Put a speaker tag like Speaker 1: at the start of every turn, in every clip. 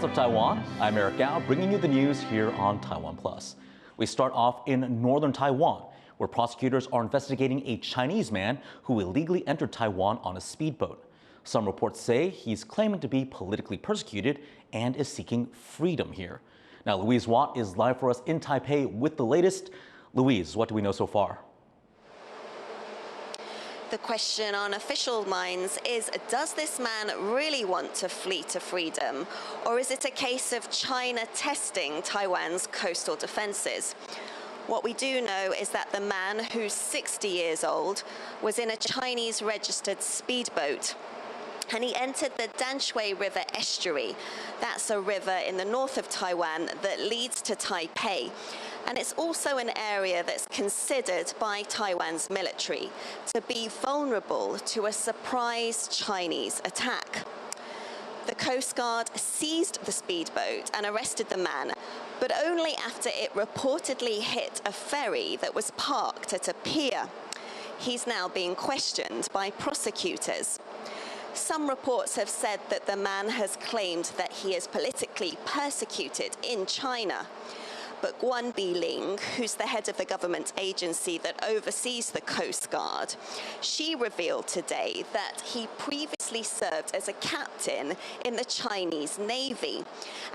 Speaker 1: What's up, Taiwan? I'm Eric Gao, bringing you the news here on TaiwanPlus. We start off in northern Taiwan, where prosecutors are investigating a Chinese man who illegally entered Taiwan on a speedboat. Some reports say he's claiming to be politically persecuted and is seeking freedom here. Now, Louise Watt is live for us in Taipei with the latest. Louise, what do we know so far?
Speaker 2: The question on official minds is, does this man really want to flee to freedom? Or is it a case of China testing Taiwan's coastal defenses? What we do know is that the man, who's 60 years old, was in a Chinese registered speedboat. And he entered the Danshui River estuary. That's a river in the north of Taiwan that leads to Taipei. And it's also an area that's considered by Taiwan's military to be vulnerable to a surprise Chinese attack. The Coast Guard seized the speedboat and arrested the man, but only after it reportedly hit a ferry that was parked at a pier. He's now being questioned by prosecutors. Some reports have said that the man has claimed that he is politically persecuted in China. But Guan Biling, who's the head of the government agency that oversees the Coast Guard, she revealed today that he previously served as a captain in the Chinese Navy.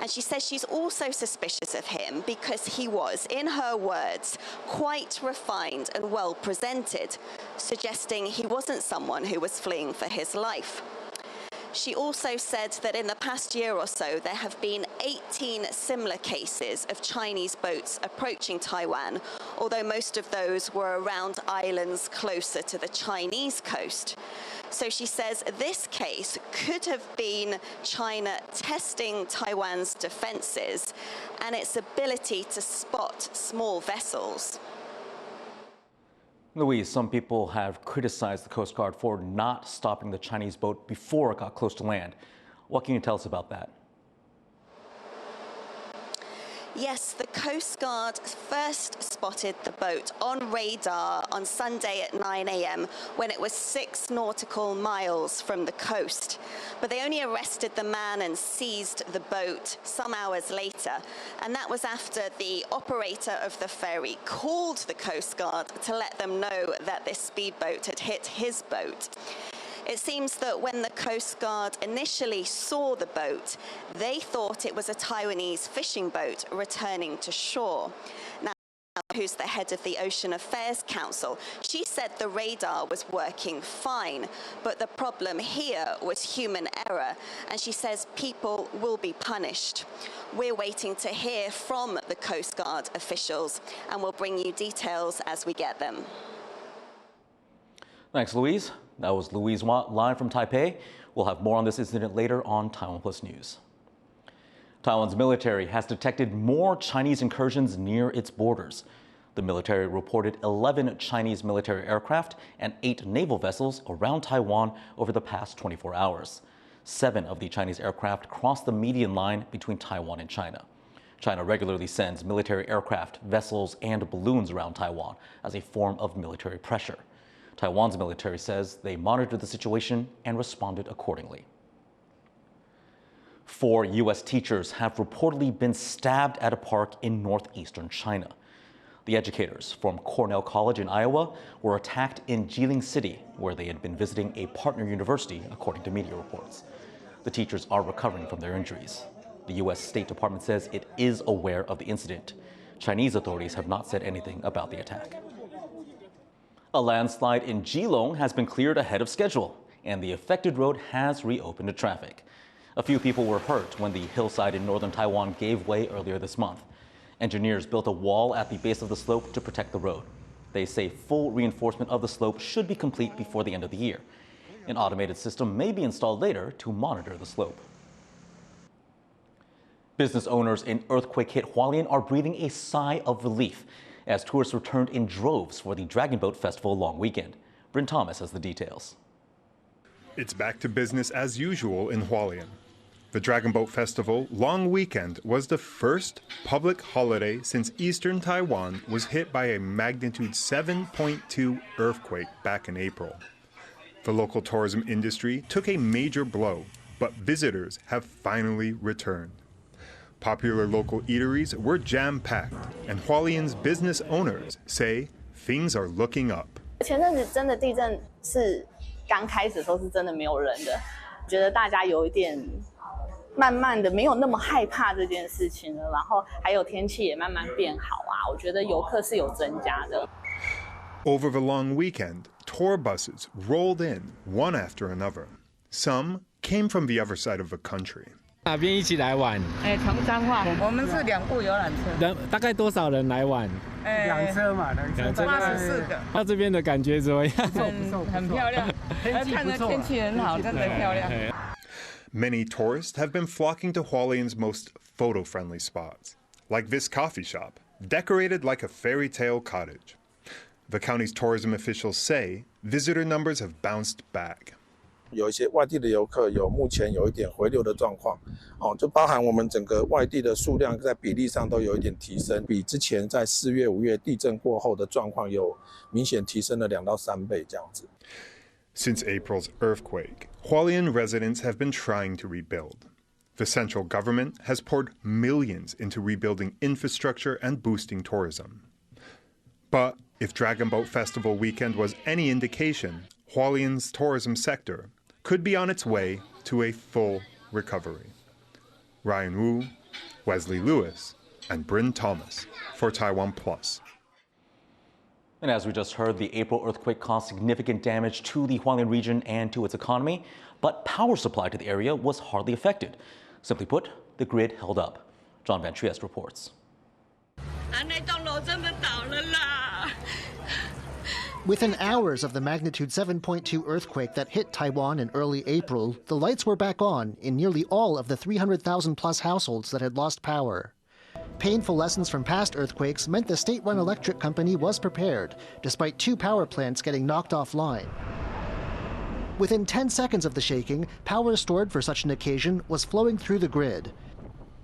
Speaker 2: And she says she's also suspicious of him because he was, in her words, quite refined and well presented, suggesting he wasn't someone who was fleeing for his life. She also said that in the past year or so, there have been 18 similar cases of Chinese boats approaching Taiwan, although most of those were around islands closer to the Chinese coast. So she says this case could have been China testing Taiwan's defenses and its ability to spot small vessels.
Speaker 1: Louise, some people have criticized the Coast Guard for not stopping the Chinese boat before it got close to land. What can you tell us about that?
Speaker 2: Yes, the Coast Guard first spotted the boat on radar on Sunday at 9 a.m. when it was 6 nautical miles from the coast. But they only arrested the man and seized the boat some hours later. And that was after the operator of the ferry called the Coast Guard to let them know that this speedboat had hit his boat. It seems that when the Coast Guard initially saw the boat, they thought it was a Taiwanese fishing boat returning to shore. Now, who's the head of the Ocean Affairs Council, she said the radar was working fine, but the problem here was human error, and she says people will be punished. We're waiting to hear from the Coast Guard officials, and we'll bring you details as we get them.
Speaker 1: Thanks, Louise. That was Louise Watt live from Taipei. We'll have more on this incident later on TaiwanPlus News. Taiwan's military has detected more Chinese incursions near its borders. The military reported 11 Chinese military aircraft and 8 naval vessels around Taiwan over the past 24 hours. 7 of the Chinese aircraft crossed the median line between Taiwan and China. China regularly sends military aircraft, vessels, and balloons around Taiwan as a form of military pressure. Taiwan's military says they monitored the situation and responded accordingly. 4 U.S. teachers have reportedly been stabbed at a park in northeastern China. The educators from Cornell College in Iowa were attacked in Keelung City, where they had been visiting a partner university, according to media reports. The teachers are recovering from their injuries. The U.S. State Department says it is aware of the incident. Chinese authorities have not said anything about the attack. A landslide in Keelung has been cleared ahead of schedule, and the affected road has reopened to traffic. A few people were hurt when the hillside in northern Taiwan gave way earlier this month. Engineers built a wall at the base of the slope to protect the road. They say full reinforcement of the slope should be complete before the end of the year. An automated system may be installed later to monitor the slope. Business owners in earthquake-hit Hualien are breathing a sigh of relief as tourists returned in droves for the Dragon Boat Festival long weekend. Bryn Thomas has the details.
Speaker 3: It's back to business as usual in Hualien. The Dragon Boat Festival long weekend was the first public holiday since eastern Taiwan was hit by a magnitude 7.2 earthquake back in April. The local tourism industry took a major blow, but visitors have finally returned. Popular local eateries were jam-packed, and Hualien's business owners say things are looking up.
Speaker 4: 前阵子真的地震是刚开始的时候是真的没有人的，觉得大家有一点慢慢的没有那么害怕这件事情了，然后还有天气也慢慢变好啊，我觉得游客是有增加的。
Speaker 3: Over the long weekend, tour buses rolled in one after another. Some came from the other side of the country.
Speaker 5: 哪边一起来玩？
Speaker 6: 从彰化，我们是2部游览车。
Speaker 5: 大概多少人来玩
Speaker 6: ？2车嘛，2车84个。
Speaker 5: 那这边的感觉怎么样？
Speaker 6: 很漂亮，看着天气很好，真的漂亮。
Speaker 3: Many tourists have been flocking to Hualien's most photo-friendly spots, like this coffee shop, decorated like a fairy tale cottage. The county's tourism officials say visitor numbers have bounced back.
Speaker 7: 有一些外地的游客目前有一点回流的状况，就包含我们整个外地的数量在比例上都有一点提升，比之前在4月、5月地震过后的状况有明显提升了2到3倍这样子。
Speaker 3: Since April's earthquake, Hualien residents have been trying to rebuild. The central government has poured millions into rebuilding infrastructure and boosting tourism. But if Dragon Boat Festival weekend was any indication, Hualien's tourism sector could be on its way to a full recovery. Ryan Wu, Wesley Lewis, and Bryn Thomas for TaiwanPlus.
Speaker 1: And as we just heard, the April earthquake caused significant damage to the Hualien region and to its economy, but power supply to the area was hardly affected. Simply put, the grid held up. John Van Trieste reports.
Speaker 8: Within hours of the magnitude 7.2 earthquake that hit Taiwan in early April, the lights were back on in nearly all of the 300,000 plus households that had lost power. Painful lessons from past earthquakes meant the state-run electric company was prepared, despite 2 power plants getting knocked offline. Within 10 seconds of the shaking, power stored for such an occasion was flowing through the grid.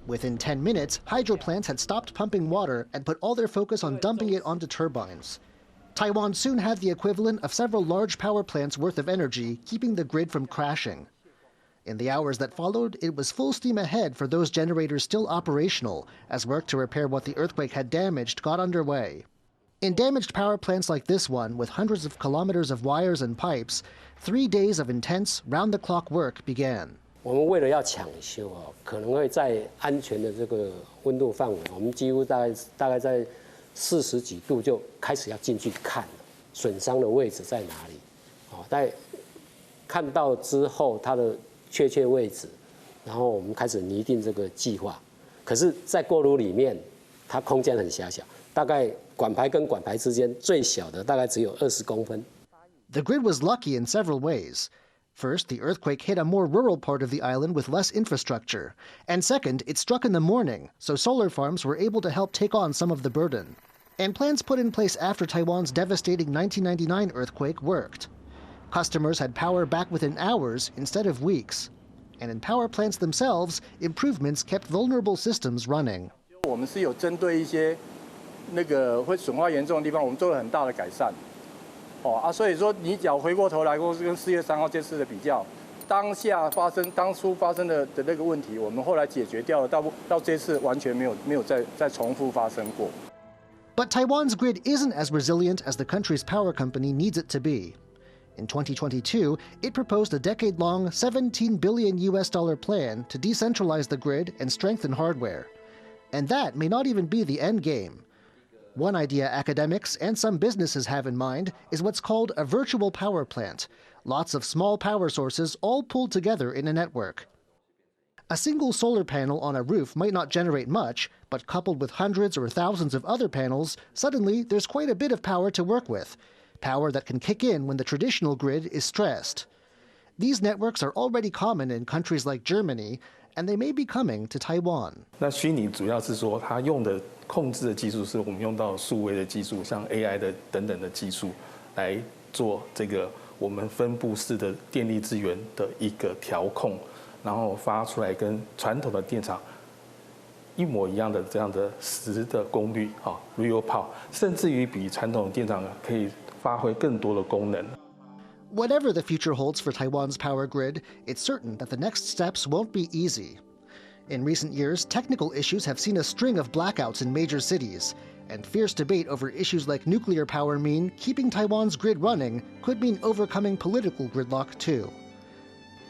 Speaker 8: Within 10 minutes, hydro plants had stopped pumping water and put all their focus on dumping it onto turbines. Taiwan soon had the equivalent of several large power plants worth of energy, keeping the grid from crashing. In the hours that followed, it was full steam ahead for those generators still operational, as work to repair what the earthquake had damaged got underway. In damaged power plants like this one, with hundreds of kilometers of wires and pipes, 3 days of intense, round-the-clock work began.
Speaker 9: 我们为了要抢修可能会在安全的这个温度范围，我们几乎大概在40几度就开始要进去看损伤的位置在哪里，在看到之后它的确切位置，然后我们开始拟定这个计划。可是，在锅炉里面，它空间很狭小，大概管排跟管排之间最小的大概只有20公分。
Speaker 8: The grid was lucky in several ways. First, the earthquake hit a more rural part of the island with less infrastructure. And second, it struck in the morning, so solar farms were able to help take on some of the burden. And plans put in place after Taiwan's devastating 1999 earthquake worked. Customers had power back within hours instead of weeks. And in power plants themselves, improvements kept vulnerable systems running.
Speaker 7: 我们是有针对一些会损坏严重的地方，我们做了很大的改善。所以说你只要回过头来，或是跟4月3号这次的比较，当初发生的那个问题，我们后来解决掉了，到这次完全没有再重复发生过。
Speaker 8: But Taiwan's grid isn't as resilient as the country's power company needs it to be. In 2022, it proposed a decade-long $17 billion plan to decentralize the grid and strengthen hardware. And that may not even be the end game. One idea academics and some businesses have in mind is what's called a virtual power plant, lots of small power sources all pulled together in a network. A single solar panel on a roof might not generate much, but coupled with hundreds or thousands of other panels, suddenly there's quite a bit of power to work with, power that can kick in when the traditional grid is stressed. These networks are already common in countries like Germany, and they may be coming to Taiwan.
Speaker 10: 那虚拟主要是说，它用的控制的技术是我们用到数位的技术，像 AI 的等等的技术，来做这个我们分布式的电力资源的一个调控，然后发出来跟传统的电厂一模一样的这样的实的功率，real power， 甚至于比传统电厂可以发挥更多的功能。
Speaker 8: Whatever the future holds for Taiwan's power grid, it's certain that the next steps won't be easy. In recent years, technical issues have seen a string of blackouts in major cities, and fierce debate over issues like nuclear power mean keeping Taiwan's grid running could mean overcoming political gridlock too.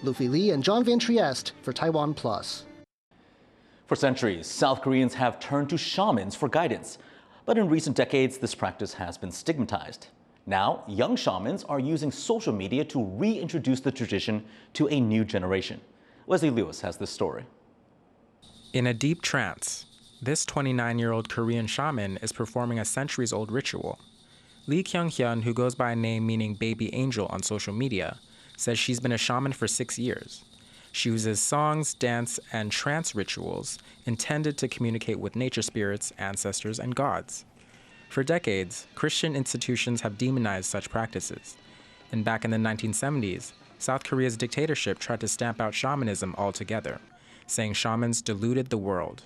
Speaker 8: Luffy Lee and John Van Trieste for TaiwanPlus.
Speaker 1: For centuries, South Koreans have turned to shamans for guidance. But in recent decades, this practice has been stigmatized. Now, young shamans are using social media to reintroduce the tradition to a new generation. Leslie Lewis has this story.
Speaker 11: In a deep trance, this 29-year-old Korean shaman is performing a centuries-old ritual. Lee Kyung-hyun, who goes by a name meaning baby angel on social media, says she's been a shaman for 6 years. She uses songs, dance, and trance rituals intended to communicate with nature spirits, ancestors, and gods. For decades, Christian institutions have demonized such practices. And back in the 1970s, South Korea's dictatorship tried to stamp out shamanism altogether, saying shamans deluded the world.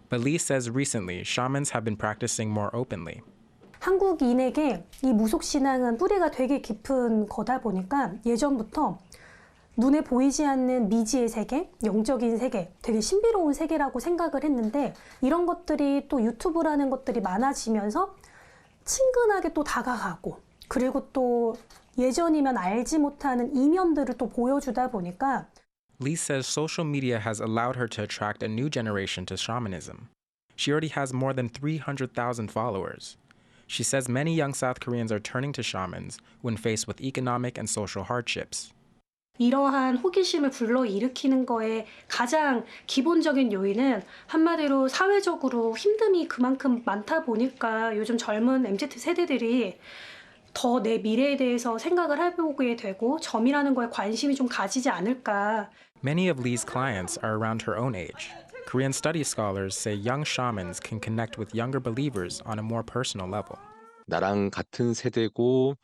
Speaker 11: But Lee says recently, shamans have been practicing more openly.
Speaker 12: 한국인에게 이 무속신앙은 뿌리가 되게 깊은 거다 보니까 예전부터 눈에 보이지 않는 미지의 세계, 영적인 세계, 되게 신비로운 세계라고 생각을 했는데 이런 것들이 또 유튜브라는 것들이 많아지면서 친근하게 또 다가가고 그리고 또 예전이면 알지 못하는 이면들을 또 보여주다 보니까
Speaker 11: Lee says social media has allowed her to attract a new generation to shamanism. She already has more than 300,000 followers. She says many young South Koreans are turning to shamans when faced with economic and social hardships.
Speaker 12: 이러한 호기심을 불러일으키는 거에 가장 기본적인 요인은 한마디로 사회적으로 힘듦이 그만큼 많다 보니까 요즘 젊은 MZ 세대들이 더 내 미래에 대해서 생각을 해보게 되고 점이라는 거에 관심이 좀 가지지 않을까.
Speaker 11: Many of Lee's clients are around her own age. Korean study scholars say young shamans can connect with younger believers on a more personal level.
Speaker 13: 나랑 같은 세대고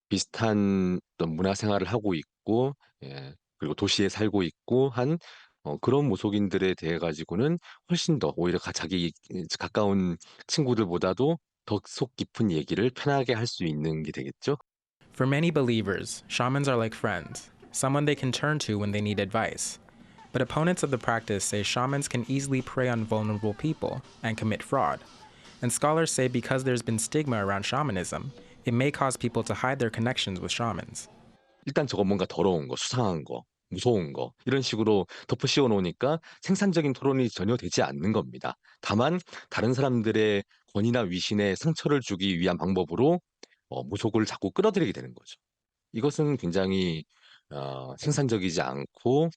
Speaker 13: 비슷한 어떤 문화 생활을 하고 있고 그리고 도시에 살고 있고 한 그런 무속인들에 대해 가지고는 훨씬 더 오히려 자기 가까운 친구들보다도 더 속 깊은 얘기를 편하게 할 수 있는 게 되겠죠.
Speaker 11: For many believers, shamans are like friends, someone they can turn to when they need advice. But opponents of the practice say shamans can easily prey on vulnerable people and commit fraud. And scholars say because there's been stigma around shamanism, it may cause people to hide their connections with shamans.
Speaker 13: 일단 저거 뭔가 더러운 거, 수상한 거, 무서운 거 이런 식으로 덮어 씌워 놓으니까 생산적인 토론이 전혀 되지 않는 겁니다. 다만 다른 사람들의 권위나 위신에 상처를 주기 위한 방법으로 무속을 자꾸 끌어들이게 되는 거죠. 이것은 굉장히 생산적이지 않고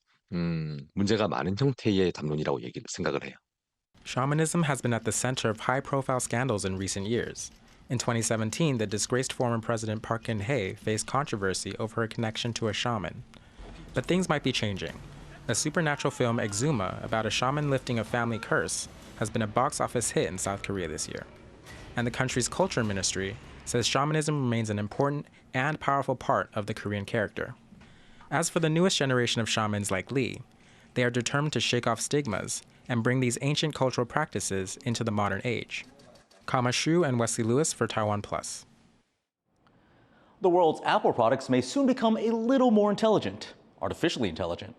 Speaker 13: 문제가 많은 형태의 담론이라고 생각을 해요.
Speaker 11: Shamanism has been at the center of high-profile scandals in recent years. In 2017, the disgraced former President Park Geun-hye faced controversy over her connection to a shaman. But things might be changing. A supernatural film, Exuma, about a shaman lifting a family curse, has been a box office hit in South Korea this year. And the country's culture ministry says shamanism remains an important and powerful part of the Korean character. As for the newest generation of shamans like Lee, they are determined to shake off stigmas and bring these ancient cultural practices into the modern age. Kama Shu and Wesley Lewis for TaiwanPlus.
Speaker 1: The world's Apple products may soon become a little more intelligent, artificially intelligent.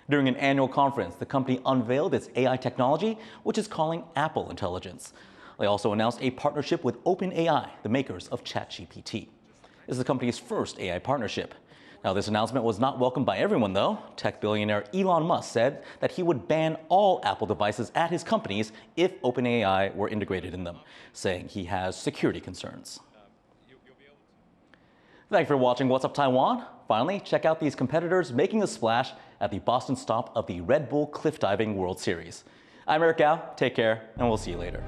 Speaker 1: During an annual conference, the company unveiled its AI technology, which is calling Apple Intelligence. They also announced a partnership with OpenAI, the makers of ChatGPT. This is the company's first AI partnership. Now, this announcement was not welcomed by everyone, though. Tech billionaire Elon Musk said that he would ban all Apple devices at his companies if OpenAI were integrated in them, saying he has security concerns. Thank you for watching What's Up Taiwan. Finally, check out these competitors making a splash at the Boston stop of the Red Bull Cliff Diving World Series. I'm Eric Gao. Take care, and we'll see you later.